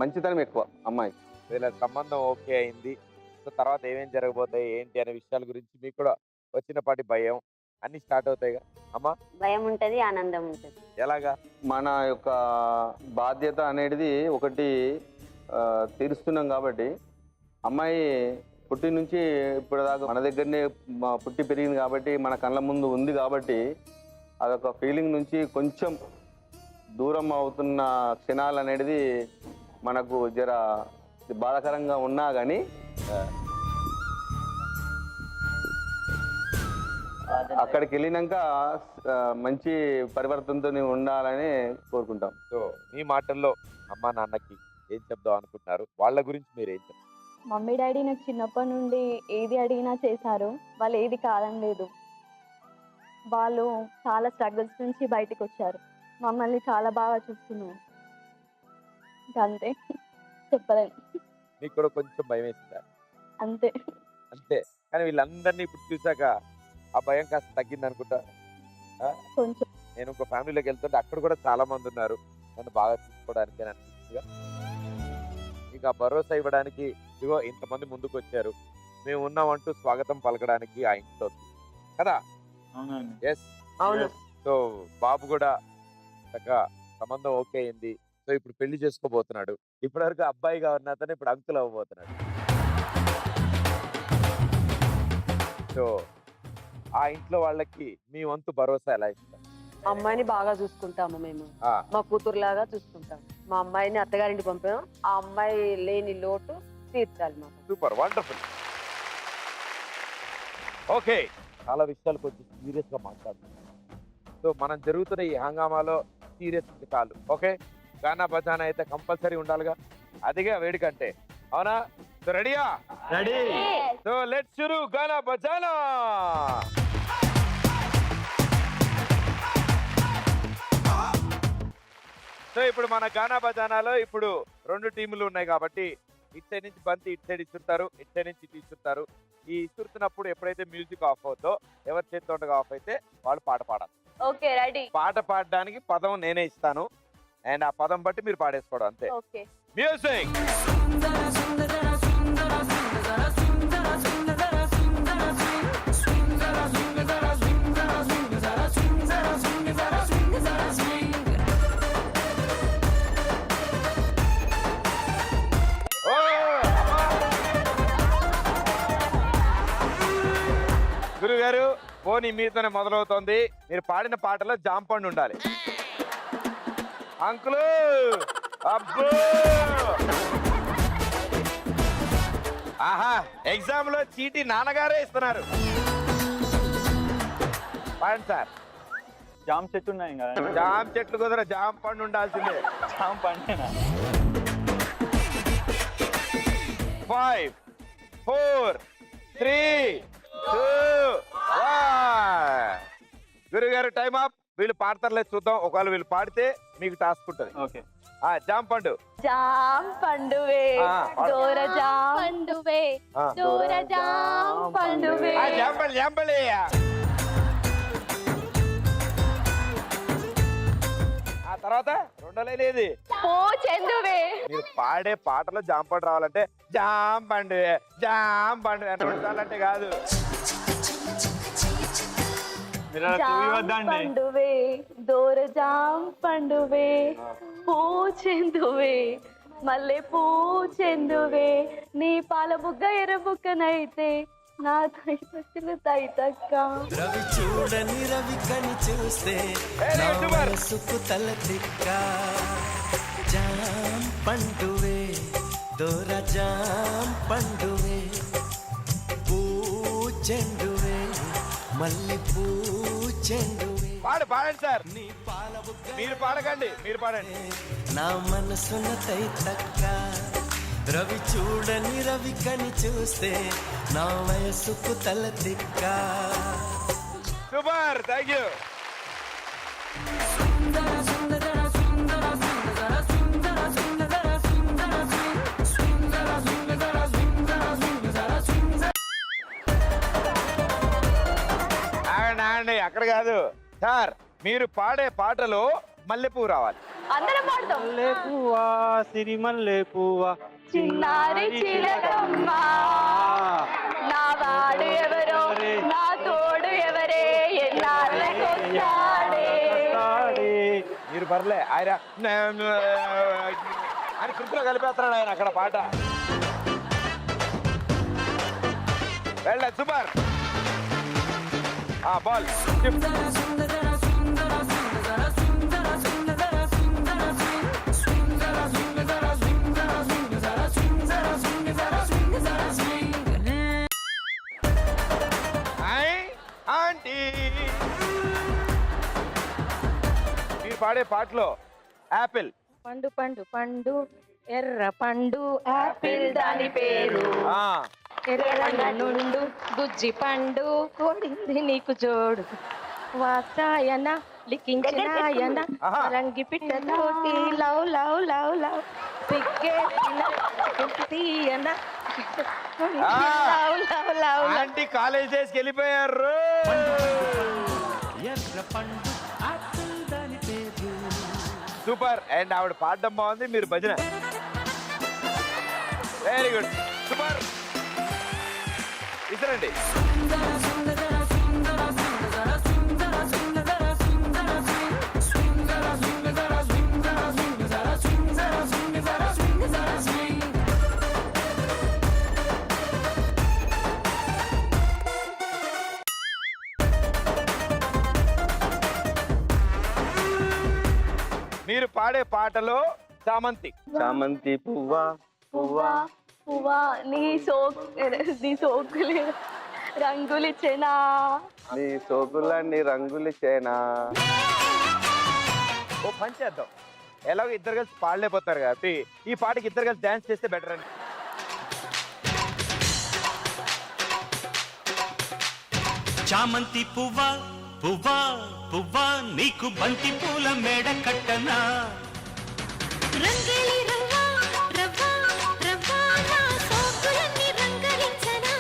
మంచితనం ఎక్కువ అమ్మాయి. వీళ్ళ సంబంధం ఓకే అయింది. సో తర్వాత ఏమేం జరగబోతాయి ఏంటి అనే విషయాల గురించి మీకు కూడా వచ్చినపాటి భయం అన్ని స్టార్ట్ అవుతాయిగా అమ్మా? భయం ఉంటది, ఆనందం ఉంటది. ఎలాగా? మన యొక్క బాధ్యత అనేది ఒకటి తీరుస్తున్నాం కాబట్టి అమ్మాయి పుట్టి నుంచి ఇప్పటిదాకా మన దగ్గరనే పుట్టి పెరిగింది కాబట్టి మన కళ్ళ ముందు ఉంది కాబట్టి అదొక ఫీలింగ్ నుంచి కొంచెం దూరం అవుతున్న క్షణాలు అనేది మనకు జర బాధాకరంగా ఉన్నా కానీ అక్కడికి వెళ్ళినాక మంచి పరివర్తనతో ఉండాలని కోరుకుంటాం. సో మీ మాటల్లో అమ్మా నాన్నకి ఏం చెప్దాం అనుకుంటున్నారు? వాళ్ళ గురించి మీరు ఏం చెప్తారు? మమ్మీ డాడీ నాకు చిన్నప్పటి నుండి ఏది అడిగినా చేశారు. వాళ్ళు ఏది కాదనలేదు. వాళ్ళు చాలా స్ట్రగుల్స్ నుంచి బయటకు వచ్చారు. మమ్మల్ని చాలా బాగా చూసుకున్నారు. ఇంకా అంతే, చెప్పలేను. మీకు కూడా కొంచెం భయం వేసిందా? అంతే. అంతే. కానీ వీళ్ళందరినీ ఇప్పుడు చూసాక ఆ భయం కాస్త తగ్గింది అనుకుంటా. కొంచెం. నేను ఇంకో ఫ్యామిలీలోకి వెళ్తుంటే అక్కడ కూడా చాలా మంది ఉన్నారు నన్ను బాగా చూసుకోవడానికి అని అనిపిస్తుందిగా. మీకు ఆ భరోసా ఇవ్వడానికి ఇదిగో ఇంతమంది ముందుకు వచ్చారు. మేము ఉన్నామంటూ స్వాగతం పలకడానికి ఆ ఇంట్లో కదా. ఎస్, అవును. సో బాబు కూడా చక్కగా సంబంధం ఓకే అయింది. సో ఇప్పుడు పెళ్లి చేసుకోబోతున్నాడు. ఇప్పటివరకు అబ్బాయిగా ఉన్న అతను ఇప్పుడు అంకుల్ అవ్వబోతున్నాడు. సో ఆ ఇంట్లో వాళ్ళకి మీ వంతు భరోసా ఎలా ఇస్తారు? అమ్మాయిని బాగా చూసుకుంటాము మేము. ఆ, మా కూతురులాగా చూసుకుంటాం. మా అమ్మాయిని అత్తగారింటి పంపాము. ఆ అమ్మాయి లేని లోటు తీర్చాలి మాకు. Super, wonderful. ఓకే, చాలా విషయాలు కొంచెం సీరియస్ గా మాట్లాడుతున్నాం. సో మనం జరుగుతున్న ఈ హంగామాలో సీరియస్ చాలు. ఓకే, గానా బజానా అయితే కంపల్సరీ ఉండాలిగా. అదిగా వేడికంటే, అవునా? సో రెడీయా? రెడీ. సో లెట్స్ షురూ గానా బజానా. సో ఇప్పుడు మన గానా బజానాలో ఇప్పుడు 2 టీములు ఉన్నాయి కాబట్టి ఇటు సైడ్ నుంచి బంతి ఇటు సైడ్ ఇస్తుంటారు, ఇటు సైడ్ నుంచి ఇటు ఇస్తుంటారు. ఈ ఇస్తున్నప్పుడు ఎప్పుడైతే మ్యూజిక్ ఆఫ్ అవుతుందో ఎవరి చేతితోటగా ఆఫ్ అయితే వాళ్ళు పాట పాడాలి. Okay, ready. పాట పాడడానికి పదం నేనే ఇస్తాను అండ్ ఆ పదం బట్టి మీరు పాడేసుకోవడం అంతే. ఓకే. మ్యూజిక్. గురుగారు పోనీ మీతోనే మొదలవుతోంది. మీరు పాడిన పాటలో జాంపండు ఉండాలి. అంకులు అబ్బో ఆహా ఎగ్జామ్ లో చీటీ నాన్నగారే ఇస్తున్నారు. పాడండి సార్. జామ చెట్టు ఉన్నాయి కదా, జామ చెట్లు కుదర జామ పండు ఉండాల్సిందే. జామ పండేనా? 5 4 3 2 1 గురుగారు టైం అప్. వీళ్ళు పాడతారులేదు చూద్దాం. ఒకవేళ వీళ్ళు పాడితే మీకు టాస్క్ ఉంటుంది. ఓకే. జామ పండు. జాం పండువే దూర జాం పండువే దూర జాం పండువే. జాంపల్లి జాంపల్లి. ఆ తర్వాత రెండో లైన్ ఏది? పో చెందువే. మీరు పాడే పాటలో జాంపండు రావాలంటే జాంపండు జాంపండు అని ఉండాలంటే కాదు. మీరు అలా జాం చూయవద్దండి. పండువే దూర జాం పండువే పూ చెందువే మల్లె పూ చెందువే నీ పాల బుగ్గ ఎర్ర బుక్కనైతే నా తైతక్కులు తైతక్క. రవి చూడని రవి కని చూస్తే Very good, super. మనసుకు తల తిక్క జాం పండువే దూర జాం పండువే పూ చెండువే మల్లె పూ చెండువే పాడండి సార్. నీ పాల బుగ్గ మీరు పాడకండి, మీరు పాడండి. నా మనసున తైతక్క రవి చూడని రవి కని చూస్తే నా వయసుకు తల తిక్క. Super, thank you. ఆగండి అక్కడ కాదు సార్. మీరు పాడే పాటలో మల్లెపూ రావాలి. అందరం పాడతాం. మల్లె పువ్వా సిరిమల్లె పువ్వా చిన్నారి చిలకమ్మ నా వాడు ఎవరో నా తోడు ఎవరే ఎన్నాళ్ళకొచ్చాడే. మీరు పర్లే ఆయన ఆయన కృతిలో కలిపేస్తున్నాడు ఆయన అక్కడ పాట. వెళ్ళ సూపర్. Ball aunty. మీరు పాడే పాటలో యాపిల్. పండు పండు పండు ఎర్ర పండు ఆపిల్ దాని పేరు ఎర్ర నుండు గుజ్జి పండు కోడింది నీకు జోడు వాచాయన లిఖించినాయన రంగి పిట్టతోటి లవ్ లవ్ లవ్ లవ్ సిగ్గేసిన తీయన love love love aunty college డేస్కి వెళ్ళిపోయారు. ఎర్ర పండు ఆపిల్ దాని పేరు. సూపర్. అండ్ ఆవిడ పాడడం బాగుంది, మీరు భజన. Very good, super. ఇతరండి. మీరు పాడే పాటలో చామంతి. చామంతి పువ్వా పువ్వా పువ్వా నీ సోకులే రంగులిచ్చేనా నీ సోకులన్నీ రంగులిచ్చేనా. ఓ పని చేద్దాం, ఎలాగో ఇద్దరు కలిసి పాడలేకపోతారు కాబట్టి ఈ పాటకి ఇద్దరు కలిసి డాన్స్ చేస్తే బెటర్ అండి. చామంతి పువ్వా పువ్వా పువ్వా నీకు బంతి పూల మేడ కట్టనా. రంగేలి రవ్వా రవ్వా రవ్వా నా సోకులన్నీ రంగరించనా.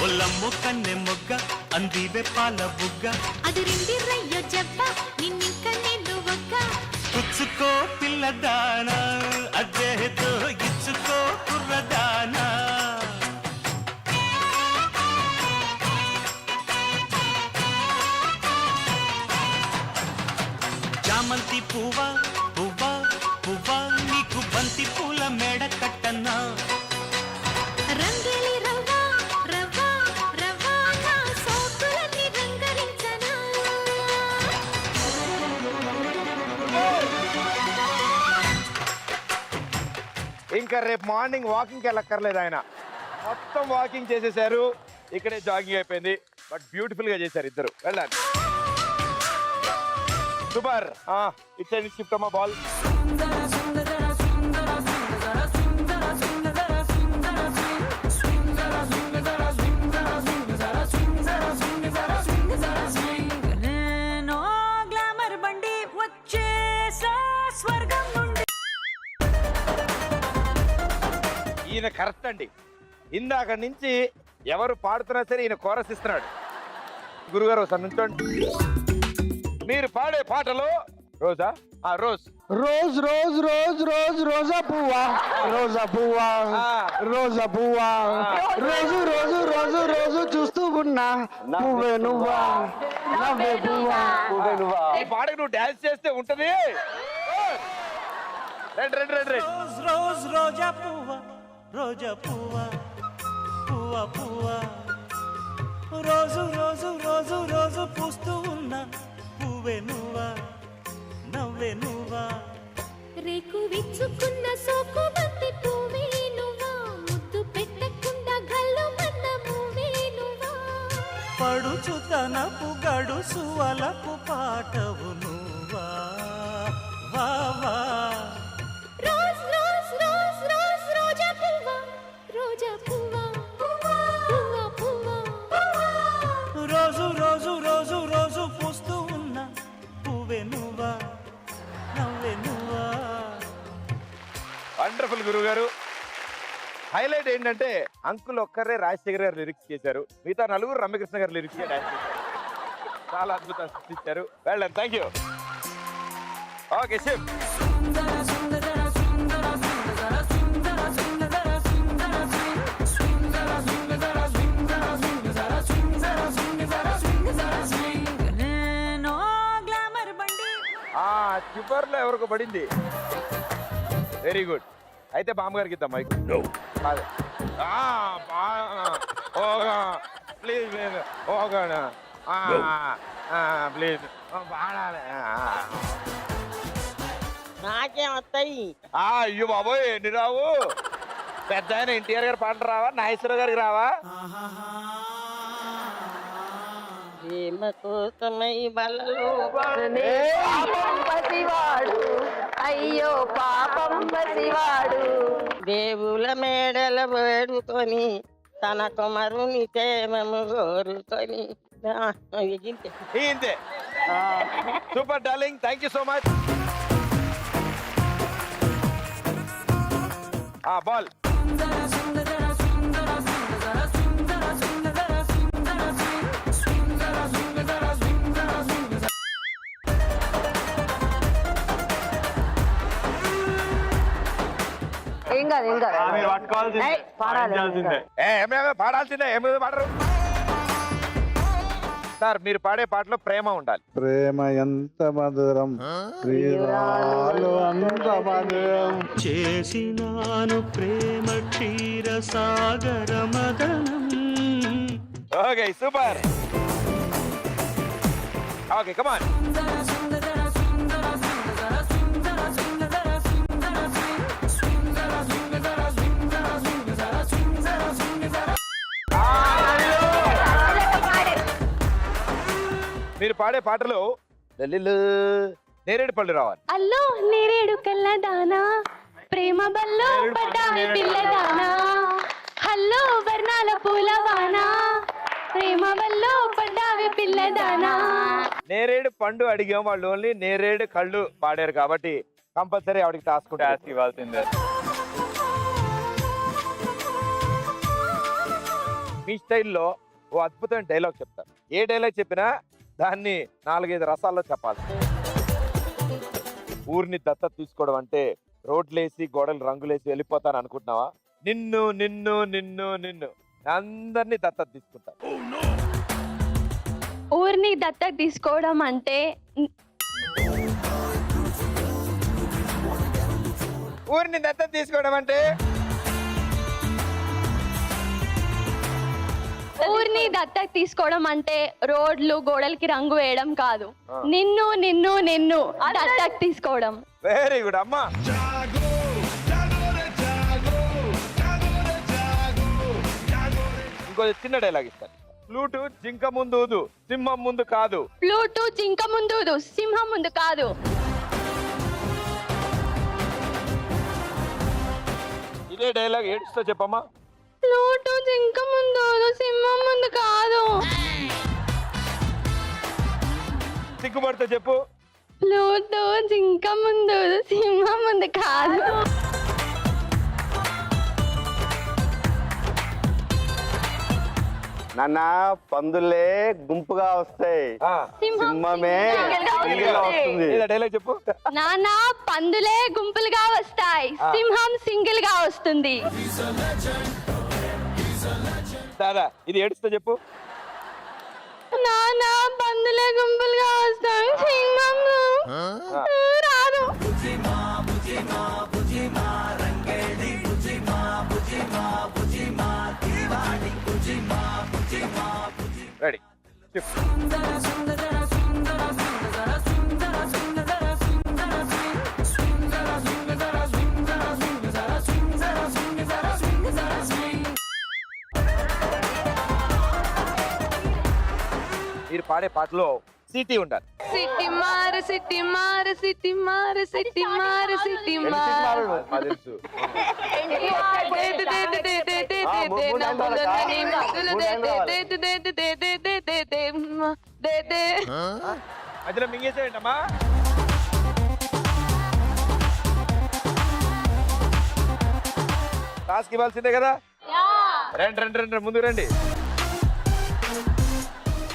ఒల్లమ్ము కన్నె మొగ్గ అందివే పాల బుగ్గ అది రిండి రయ్యో జబ్బ నిన్నింక నేను ఒక్క. పుచ్చుకో పిల్లదానా అజ్జేతో ఇచ్చుకో కుర్రదానా. చామంతి పువ్వా పువ్వా పువ్వా నీకు బంతి పూల మేడ కట్టనా. రంగేలి రవ్వా రవ్వా రవ్వా నా ఇంకా రేపు మార్నింగ్ వాకింగ్కి వెళ్ళక్కర్లేదు ఆయన, మొత్తం వాకింగ్ చేసేసారు, ఇక్కడే జాగింగ్ అయిపోయింది. బట్ బ్యూటిఫుల్ గా చేశారు ఇద్దరు. వెళ్ళండి. సూపర్. ఇచ్చేయండి షిఫ్ట్ అమ్మా బాల్. ఈయన కరెక్ట్ అండి. ఇందాక నుంచి ఎవరు పాడుతున్నా సరే ఈయన కోరస్ ఇస్తున్నాడు. గురుగారు ఒకసారి నుంచోండి. మీరు పాడే పాటలో రోజా rose rose rose rose rose రోజా పువ్వా రోజా పువ్వా రోజా పువ్వా రోజు రోజు రోజు రోజు చూస్తూ ఉన్నా నువ్వే నువ్వా నవ్వే పువ్వా నువ్వే నువ్వా. ఈ పాటకు నువ్వు డాన్స్ చేస్తే ఉంటది. రండి రండి రండి రండి. రోజ్ రోజ్ రోజా పువ్వా రోజా పువ్వా పువ్వా పువ్వా రోజు రోజు రోజు రోజు పూస్తూ ఉన్నా పువ్వే నువ్వా నవ్వే నువ్వా. రేకు విచ్చుకున్న సోకు బంతి పువ్వే నువ్వా, ముద్దు పెట్టకుండా గల్లు మన్న పువ్వే నువ్వా. పడుచుతనపు గడుసు అలకు పాటవు నువ్వా వా వా. రోజ్ రోజ్ రోజ్ రోజ్ రోజా పువ్వా రోజా పువ్వా పువ్వా పువ్వా. రోజు రోజు రోజు రోజు పూస్తూ ఉన్నా పువ్వే నువ్వా నవ్వే నువ్వా. వండర్ఫుల్ గురువు గారు. హైలైట్ ఏంటంటే అంకుల్ ఒక్కరే రాజశేఖర్ గారు లిరిక్స్ చేశారు, మిగతా నలుగురు రమ్యకృష్ణ గారు లిరిక్స్ డాన్స్ చేశారు. చాలా అద్భుతంగా సృష్టించారు. వెళ్ళండి. Thank you. ఓకే శివ్. చివర్లో ఎవరికి పడింది. Very good. అయితే బామ్మగారికి ఇద్దాం మైక్. ప్లీజ్ ప్లీజ్ ఓకేనా ప్లీజ్ పాడాలి. నాకేం వస్తాయి? అయ్యో బాబోయ్ ఎన్ని రావు. పెద్ద ఆయన ఎన్టీఆర్ గారు పాటలు రావా, నాగేశ్వరరావు గారికి రావా? ప్రేమ కోసమై బలలో పాపం పసివాడు అయ్యో పాపం పసివాడు. దేవుల మేడల వేడుకొని తన కుమరుని క్షేమము కోరుకొని ఇంతే. Super darling. Thank you so much. Ball. ఏం కాదు ఏం కాదు. ఏయ్, పాడాలి. ఏమేమి పాడాల్సిందే. ఏమేమి పాడరు సార్? మీరు పాడే పాటలో ప్రేమ ఉండాలి. ప్రేమ ఎంత మధురం, ప్రియురాలు అంత మధురం, చేసినాను ప్రేమ క్షీర సాగర మదనం. Okay super. Okay come on. మీరు పాడే పాటలో నేరేడు పళ్ళు రావాలి. అల్లో నేరేడు కల్లదానా ప్రేమ బల్లో పడ్డావి పిల్లదానా, హల్లో వర్ణాల పూలవానా ప్రేమ బల్లో పడ్డావి పిల్లదానా. నేరేడు పండు అడిగాం, వాళ్ళు ఓన్లీ నేరేడు కళ్ళు పాడారు కాబట్టి కంపల్సరీ ఆవిడకి టాస్క్ ఇవ్వాల్సిందే. మీ స్టైల్లో ఓ అద్భుతమైన డైలాగ్ చెప్తారు. ఏ డైలాగ్ చెప్పినా దాన్ని 4-5 రసాల్లో చెప్పాలి. ఊరిని దత్తత తీసుకోవడం అంటే రోడ్లేసి గోడలు రంగులేసి వెళ్ళిపోతాను అనుకుంటున్నావా? నిన్ను నిన్ను నిన్ను నిన్ను అందరినీ దత్తత తీసుకుంటా. ఊరిని దత్తత తీసుకోవడం అంటే ఊరిని దత్తత తీసుకోవడం అంటే ఊరిని దత్తత తీసుకోవడం అంటే రోడ్లు గోడలకి రంగు వేయడం కాదు, నిన్ను నిన్ను నిన్ను దత్తత తీసుకోవడం. వెరీ గుడ్ అమ్మా. ఇంకొంచెం చిన్న డైలాగ్ ఇస్తాను. ఫ్లూటు జింక ముందు ఊదు, సింహం ముందు కాదు. ఫ్లూటు జింక ముందు సింహం ముందు కాదు. ఇదే డైలాగ్ ఏడుస్తా చెప్పమ్మా. ఫ్లూటు జింక ముందు సింహం ముందు కాదు. సిగ్గుపడితే చెప్పు. ఫ్లూటు జింక ముందు సింహం ముందు కాదు. నాన్న పందులే గుంపుగా వస్తాయి, సింహమే సింగిల్గా వస్తుంది. డైలాగ్ చెప్పు. నానా పందులే గుంపులుగా వస్తాయి, సింహం సింగిల్ గా వస్తుంది. దాదా ఇది ఏడుస్తా చెప్పు. నానా పందులే గుంపులుగా వస్తాయి, సింహం రాదు. రెడీ. మీరు పాడే పాటలో సిటీ ఉండాలి. సిటీ మారు సిటీ మారు సిటీ మారు సిటీ మారు సిటీ మారు. తెలుసు. మధ్యలో మింగేసేయండి అమ్మా. టాస్క్ ఇవ్వాల్సిందే కదా. రండి రండి రండి ముందుకు రండి.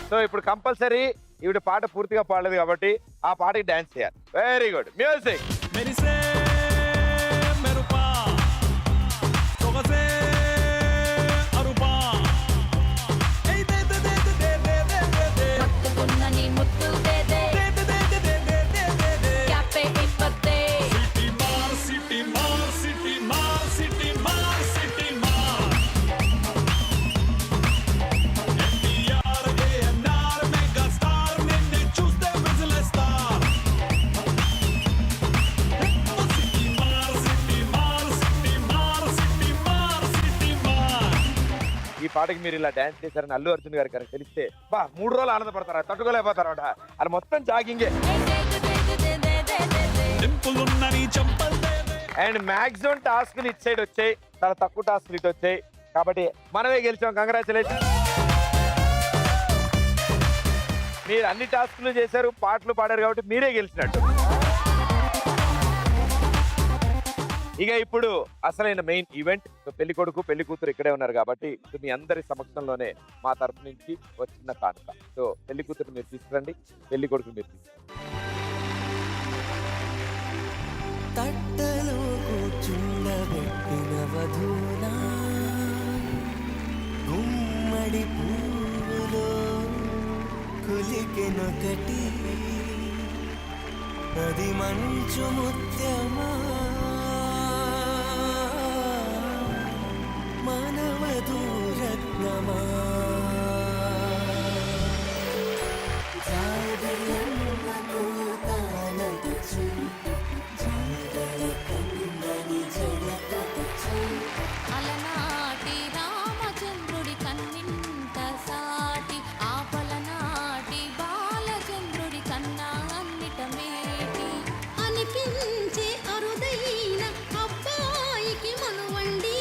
సో ఇప్పుడు కంపల్సరీ ఈవిడ పాట పూర్తిగా పాడలేదు కాబట్టి ఆ పాటకి డాన్స్ చేయాలి. Very good. మ్యూజిక్. ఈ పాటకి మీరు ఇలా డాన్స్ చేశారని అల్లు అర్జున్ గారు కనుక తెలిస్తే బా 3 రోజులు ఆనందపడతారా, తట్టుకోలేకపోతారట. అది మొత్తం జాగింగే. అండ్ మాక్సిమం టాస్క్లు ఇటు సైడ్ వచ్చాయి, చాలా తక్కువ టాస్క్లు ఇటు వచ్చాయి. కాబట్టి మనమే గెలిచాం. కంగ్రాచులేషన్. మీరు అన్ని టాస్క్లు చేశారు, పాటలు పాడారు కాబట్టి మీరే గెలిచినట్టు. ఇక ఇప్పుడు అసలైన మెయిన్ ఈవెంట్. పెళ్లి కొడుకు పెళ్లి కూతురు ఇక్కడే ఉన్నారు కాబట్టి మీ అందరి సమక్షంలోనే మా తరఫు నుంచి వచ్చిన కానుక. సో పెళ్లి కూతురు మీరు తీసుకురండి, పెళ్లి కొడుకు మీరు తీసుకురండి. తట్టలో కూర్చుండబెట్టిన వధూనా గుమ్మడి పువ్వులో కులికెనొకటి అది మంచు ముత్యమా మనవధూ రత్నమా అలనాటి రామచంద్రుడి కన్నింత సాటి ఆపలనాటి బాలచంద్రుడి కన్నా అన్నిట మేటి అనిపించే అరుదైన అబ్బాయికి మనువండి.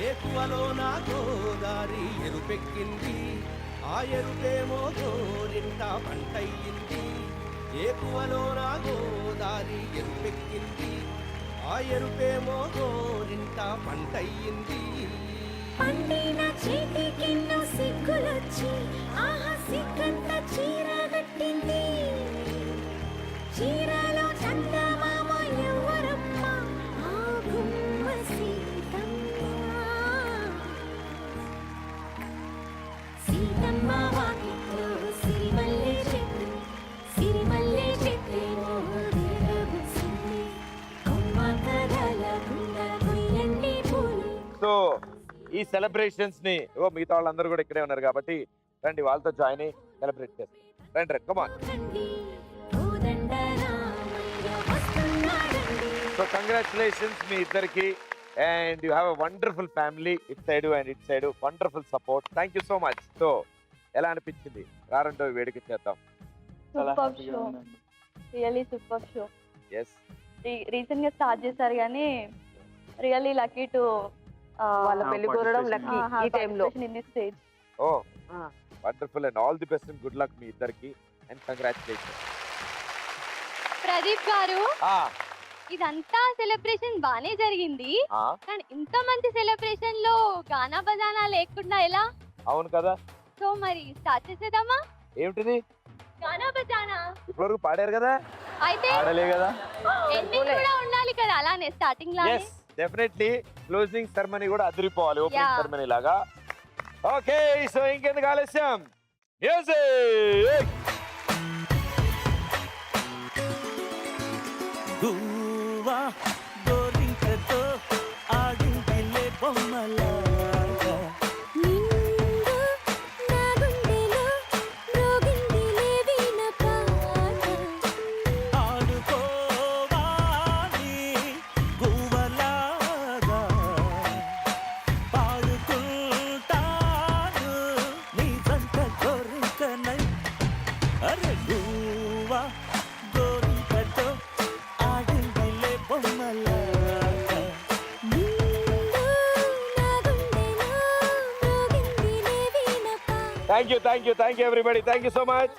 ఏకువలో నా గోదారి ఎరుపెక్కింది, ఆ ఎరుపేమో గోరింట పంటయ్యింది. ఏకువలో నా గోదారి ఎరుపెక్కింది, ఆ ఎరుపేమో గోరింట పంటయ్యింది. పండిన చేతికెన్నో సిగ్గులొచ్చి ఆహా సిగ్గంత చీర కట్టింది. చీరలో చందమామ ఎవరమ్మ ఆ గుమ్మ సీతమ్మ. సీతమ్మ వాకిట్లో సిరిమల్లె చెట్టు, సిరిమల్లె చెట్టేమో విరబూసింది. కొమ్మ కదలకుండా కొయ్యండి పూలు. సో ఈ సెలబ్రేషన్స్ ని మిగతా వాళ్ళందరూ కూడా ఇక్కడే ఉన్నారు కాబట్టి రండి వాళ్ళతో జాయిన్ అయ్యి సెలబ్రేట్ చేస్తాం. రండి రండి కమాన్. సో కంగ్రాచులేషన్స్ మీ ఇద్దరికి and you have a wonderful family ఇట్ సైడ్ అండ్ ఇట్ side wonderful support. Thank you so much. So ఎలా అనిపించింది రారండో వేడుక చేద్దాం? Super show, really super show. Yes, recent గా స్టార్ట్ చేశారు కానీ రియల్లీ లక్కీ టు వాళ్ళ పెళ్లి కోరడం లక్కీ ఈ టైంలో. In this stage. Oh wonderful and all the best and good luck మీ ఇద్దరికి అండ్ కంగ్రాచులేషన్స్. ప్రదీప్ గారు, ఇదంతా సెలబ్రేషన్ బానే జరిగింది, కానీ ఇంత మంచి సెలబ్రేషన్ లో గానా బజానా లేకుండా ఎలా? అవును కదా. సో మరి స్టార్ట్ చేసేద్దామా? ఏమిటిది? గానా బజానా ఇప్పటివరకు పాడారు కదా? అయితే పాడలే కదా? ఎండింగ్ కూడా ఉండాలి కదా అలానే స్టార్టింగ్ లానే. ఎస్ డెఫినెట్లీ క్లోజింగ్ సెరమనీ కూడా అదిరిపోవాలి ఓపెనింగ్ Yeah. సెరమనీ లాగా. ఓకే సో ఇంకెందుకు ఆలస్యం, music. Thank you everybody. Thank you so much.